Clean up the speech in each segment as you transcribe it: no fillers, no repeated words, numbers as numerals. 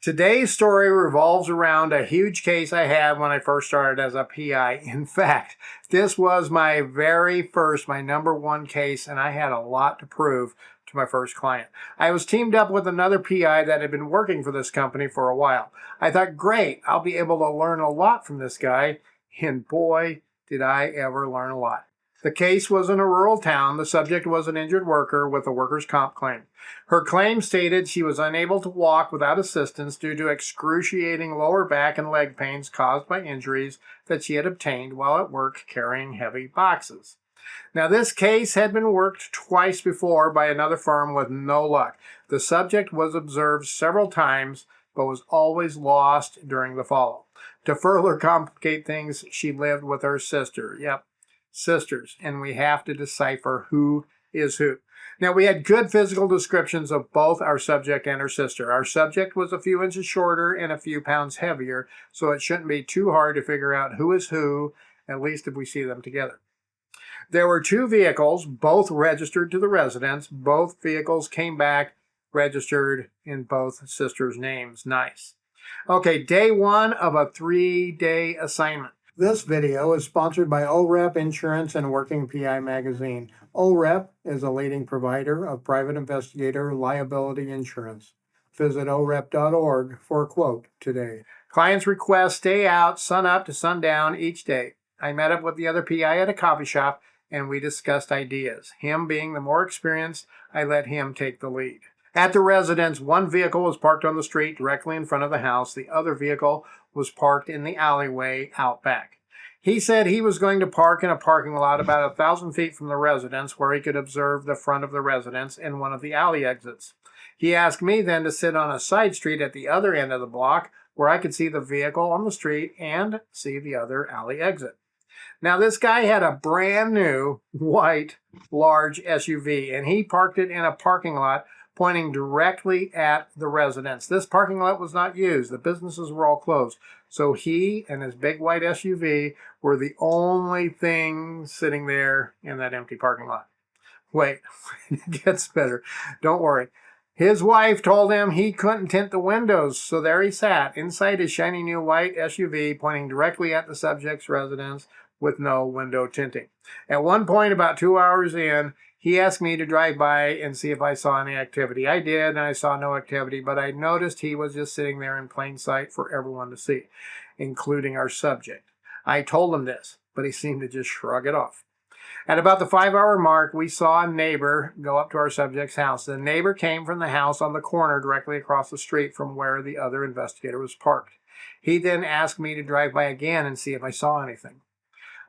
Today's story revolves around a huge case I had when I first started as a PI. In fact, this was my very first, my number one case, and I had a lot to prove to my first client. I was teamed up with another PI that had been working for this company for a while. I thought, great, I'll be able to learn a lot from this guy, and boy, did I ever learn a lot. The case was in a rural town. The subject was an injured worker with a workers' comp claim. Her claim stated she was unable to walk without assistance due to excruciating lower back and leg pains caused by injuries that she had obtained while at work carrying heavy boxes. Now, this case had been worked twice before by another firm with no luck. The subject was observed several times, but was always lost during the follow. To further complicate things, she lived with her sister. Yep, sisters, and we have to decipher who is who. Now, we had good physical descriptions of both our subject and her sister. Our subject was a few inches shorter and a few pounds heavier, so it shouldn't be too hard to figure out who is who, at least if we see them together. There were two vehicles, both registered to the residence. Both vehicles came back registered in both sisters' names. Nice. Okay, day one of a 3-day assignment. This video is sponsored by OREP Insurance and Working PI Magazine. OREP is a leading provider of private investigator liability insurance. Visit orep.org for a quote today. Clients request stay out sun up to sundown each day. I met up with the other PI at a coffee shop and we discussed ideas. Him being the more experienced, I let him take the lead. At the residence, one vehicle was parked on the street directly in front of the house. The other vehicle was parked in the alleyway out back. He said he was going to park in a parking lot about 1,000 feet from the residence where he could observe the front of the residence and one of the alley exits. He asked me then to sit on a side street at the other end of the block where I could see the vehicle on the street and see the other alley exit. Now, this guy had a brand new white large SUV and he parked it in a parking lot pointing directly at the residence. This parking lot was not used. The businesses were all closed. So he and his big white SUV were the only thing sitting there in that empty parking lot. Wait, it gets better. Don't worry. His wife told him he couldn't tint the windows, so there he sat inside his shiny new white SUV pointing directly at the subject's residence with no window tinting. At one point, about 2 hours in, he asked me to drive by and see if I saw any activity. I did, and I saw no activity, but I noticed he was just sitting there in plain sight for everyone to see, including our subject. I told him this, but he seemed to just shrug it off. At about the 5-hour mark, we saw a neighbor go up to our subject's house. The neighbor came from the house on the corner directly across the street from where the other investigator was parked. He then asked me to drive by again and see if I saw anything.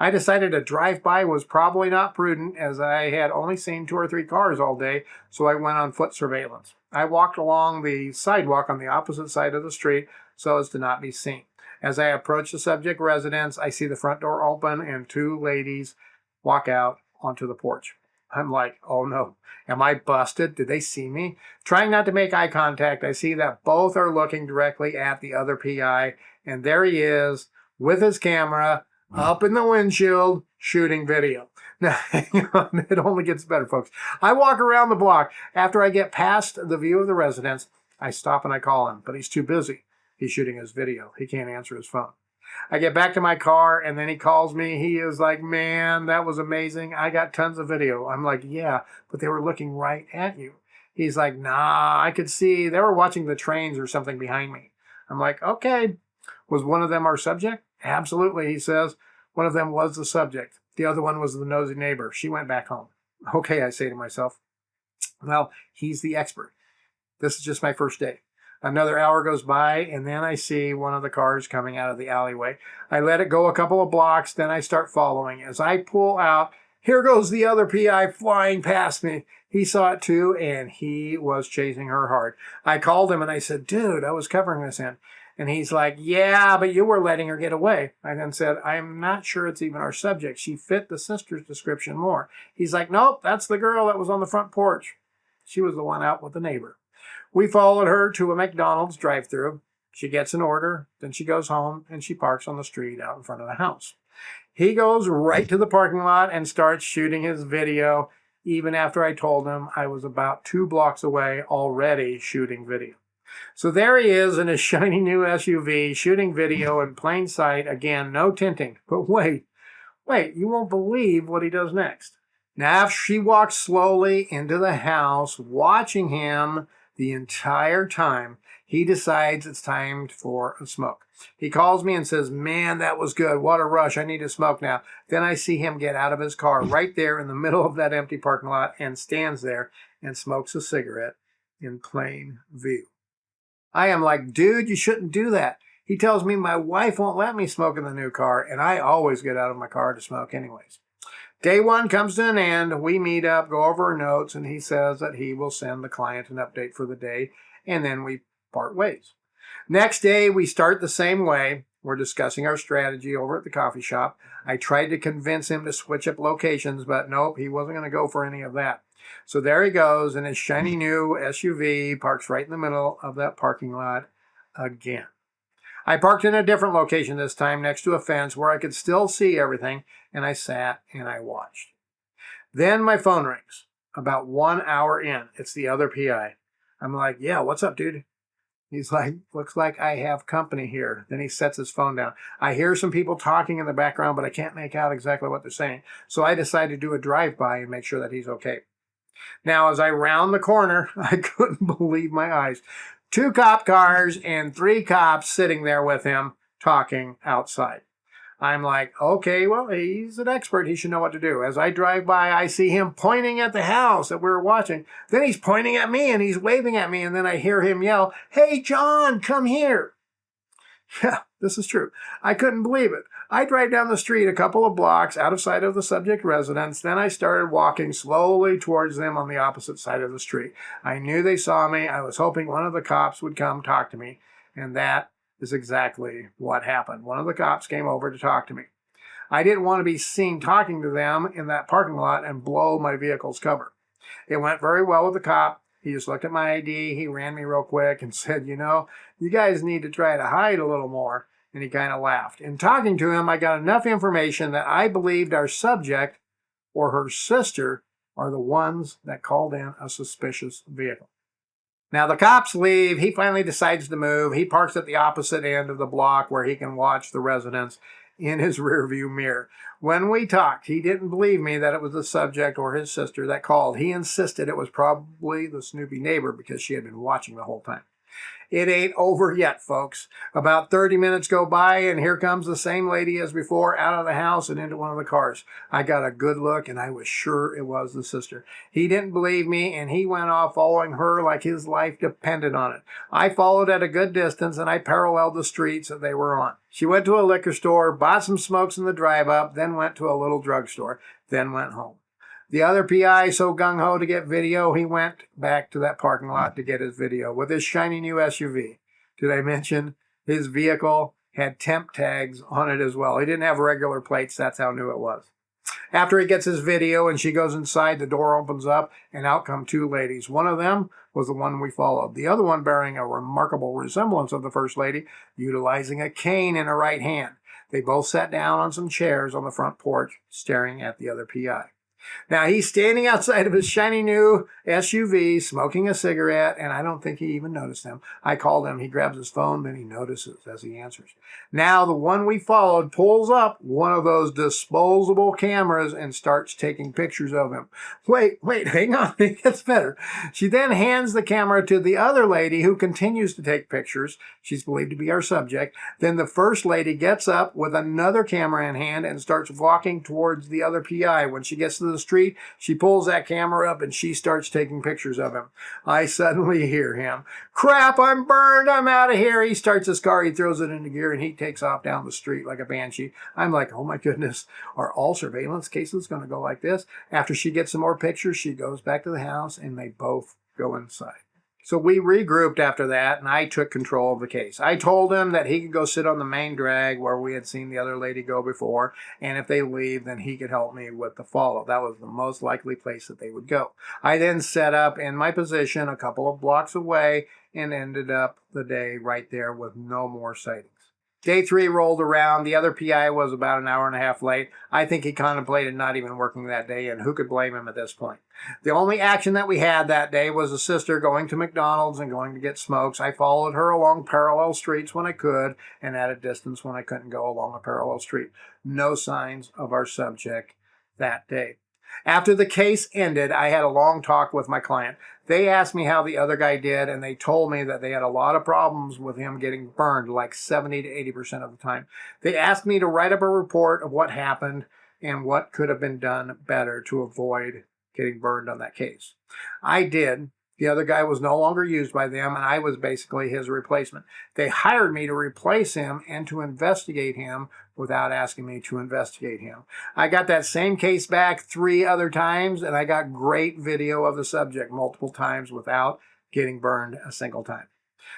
I decided a drive-by was probably not prudent as I had only seen 2 or 3 cars all day, so I went on foot surveillance. I walked along the sidewalk on the opposite side of the street so as to not be seen. As I approach the subject residence, I see the front door open and 2 ladies walk out onto the porch. I'm like, oh no, am I busted? Did they see me? Trying not to make eye contact, I see that both are looking directly at the other PI, and there he is with his camera up in the windshield shooting video. Now, hang on, it only gets better, folks. I walk around the block. After I get past the view of the residence, I stop and I call him, but he's too busy. He's shooting his video. He can't answer his phone. I get back to my car, and then he calls me. He is like, man, that was amazing. I got tons of video. I'm like, yeah, but they were looking right at you. He's like, nah, I could see. They were watching the trains or something behind me. I'm like, okay. Was one of them our subject? Absolutely, he says. One of them was the subject. The other one was the nosy neighbor. She went back home. Okay, I say to myself. Well, he's the expert. This is just my first day. Another hour goes by, and then I see one of the cars coming out of the alleyway. I let it go a couple of blocks, then I start following. As I pull out, here goes the other PI flying past me. He saw it too, and he was chasing her hard. I called him, and I said, dude, I was covering this in. And he's like, yeah, but you were letting her get away. I then said, I'm not sure it's even our subject. She fit the sister's description more. He's like, nope, that's the girl that was on the front porch. She was the one out with the neighbor. We followed her to a McDonald's drive-thru. She gets an order, then she goes home, and she parks on the street out in front of the house. He goes right to the parking lot and starts shooting his video, even after I told him I was about 2 blocks away already shooting video. So there he is in his shiny new SUV, shooting video in plain sight. Again, no tinting. But wait, you won't believe what he does next. Now, she walks slowly into the house, watching him the entire time. He decides it's time for a smoke. He calls me and says, "Man, that was good. What a rush. I need to smoke now." Then I see him get out of his car right there in the middle of that empty parking lot and stands there and smokes a cigarette in plain view. I am like, dude, you shouldn't do that. He tells me my wife won't let me smoke in the new car, and I always get out of my car to smoke anyways. Day one comes to an end. We meet up, go over our notes, and he says that he will send the client an update for the day, and then we part ways. Next day, we start the same way. We're discussing our strategy over at the coffee shop. I tried to convince him to switch up locations, but nope, he wasn't going to go for any of that. So there he goes in his shiny new SUV, parks right in the middle of that parking lot again. I parked in a different location this time, next to a fence where I could still see everything, and I sat and I watched. Then my phone rings. About 1 hour in, it's the other PI. I'm like, "Yeah, what's up, dude?" He's like, "Looks like I have company here." Then he sets his phone down. I hear some people talking in the background, but I can't make out exactly what they're saying. So I decide to do a drive-by and make sure that he's okay. Now, as I round the corner, I couldn't believe my eyes. 2 cop cars and 3 cops sitting there with him talking outside. I'm like, okay, well, he's an expert. He should know what to do. As I drive by, I see him pointing at the house that we were watching. Then he's pointing at me and he's waving at me. And then I hear him yell, "Hey, John, come here." Yeah, this is true. I couldn't believe it. I drive down the street a couple of blocks out of sight of the subject residence. Then I started walking slowly towards them on the opposite side of the street. I knew they saw me. I was hoping one of the cops would come talk to me. And that is exactly what happened. One of the cops came over to talk to me. I didn't want to be seen talking to them in that parking lot and blow my vehicle's cover. It went very well with the cop. He just looked at my ID. He ran me real quick and said, "You guys need to try to hide a little more." And he kind of laughed. In talking to him, I got enough information that I believed our subject or her sister are the ones that called in a suspicious vehicle. Now the cops leave. He finally decides to move. He parks at the opposite end of the block where he can watch the residents in his rearview mirror. When we talked, he didn't believe me that it was the subject or his sister that called. He insisted it was probably the Snoopy neighbor because she had been watching the whole time. It ain't over yet, folks. About 30 minutes go by, and here comes the same lady as before out of the house and into one of the cars. I got a good look, and I was sure it was the sister. He didn't believe me, and he went off following her like his life depended on it. I followed at a good distance, and I paralleled the streets that they were on. She went to a liquor store, bought some smokes in the drive-up, then went to a little drugstore, then went home. The other PI, so gung-ho to get video, he went back to that parking lot to get his video with his shiny new SUV. Did I mention his vehicle had temp tags on it as well? He didn't have regular plates. That's how new it was. After he gets his video and she goes inside, the door opens up and out come 2 ladies. One of them was the one we followed. The other one bearing a remarkable resemblance of the first lady, utilizing a cane in her right hand. They both sat down on some chairs on the front porch, staring at the other PI. Now, he's standing outside of his shiny new SUV, smoking a cigarette, and I don't think he even noticed him. I called him. He grabs his phone, then he notices as he answers. Now, the one we followed pulls up one of those disposable cameras and starts taking pictures of him. Wait, hang on. It gets better. She then hands the camera to the other lady who continues to take pictures. She's believed to be our subject. Then the first lady gets up with another camera in hand and starts walking towards the other PI. When she gets to the street, she pulls that camera up and she starts taking pictures of him. I suddenly hear him, "Crap, I'm burned, I'm out of here." He starts his car, he throws it into gear, and he takes off down the street like a banshee. I'm like, oh my goodness, are all surveillance cases going to go like this? After she gets some more pictures, she goes back to the house and they both go inside. So we regrouped after that, and I took control of the case. I told him that he could go sit on the main drag where we had seen the other lady go before, and if they leave, then he could help me with the follow. That was the most likely place that they would go. I then set up in my position a couple of blocks away and ended up the day right there with no more sightings. Day 3 rolled around. The other PI was about an hour and a half late. I think he contemplated not even working that day, and who could blame him at this point? The only action that we had that day was a sister going to McDonald's and going to get smokes. I followed her along parallel streets when I could, and at a distance when I couldn't go along a parallel street. No signs of our subject that day. After the case ended, I had a long talk with my client. They asked me how the other guy did, and they told me that they had a lot of problems with him getting burned, like 70 to 80% of the time. They asked me to write up a report of what happened and what could have been done better to avoid getting burned on that case. I did. The other guy was no longer used by them, and I was basically his replacement. They hired me to replace him and to investigate him without asking me to investigate him. I got that same case back 3 other times, and I got great video of the subject multiple times without getting burned a single time.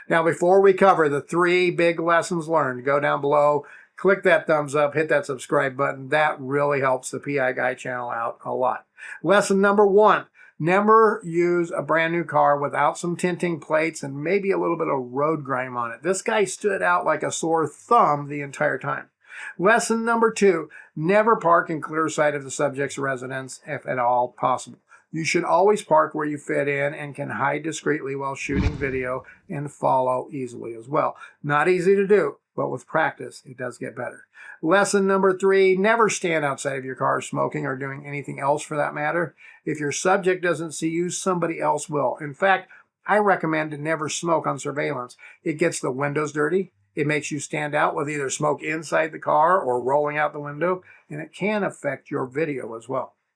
Now, before we cover the 3 big lessons learned, go down below, click that thumbs up, hit that subscribe button. That really helps the PI Guy channel out a lot. Lesson number 1. Never use a brand new car without some tinting plates and maybe a little bit of road grime on it. This guy stood out like a sore thumb the entire time. Lesson number 2, never park in clear sight of the subject's residence if at all possible. You should always park where you fit in and can hide discreetly while shooting video and follow easily as well. Not easy to do, but with practice, it does get better. Lesson number 3, never stand outside of your car smoking or doing anything else for that matter. If your subject doesn't see you, somebody else will. In fact, I recommend to never smoke on surveillance. It gets the windows dirty. It makes you stand out with either smoke inside the car or rolling out the window, and it can affect your video as well.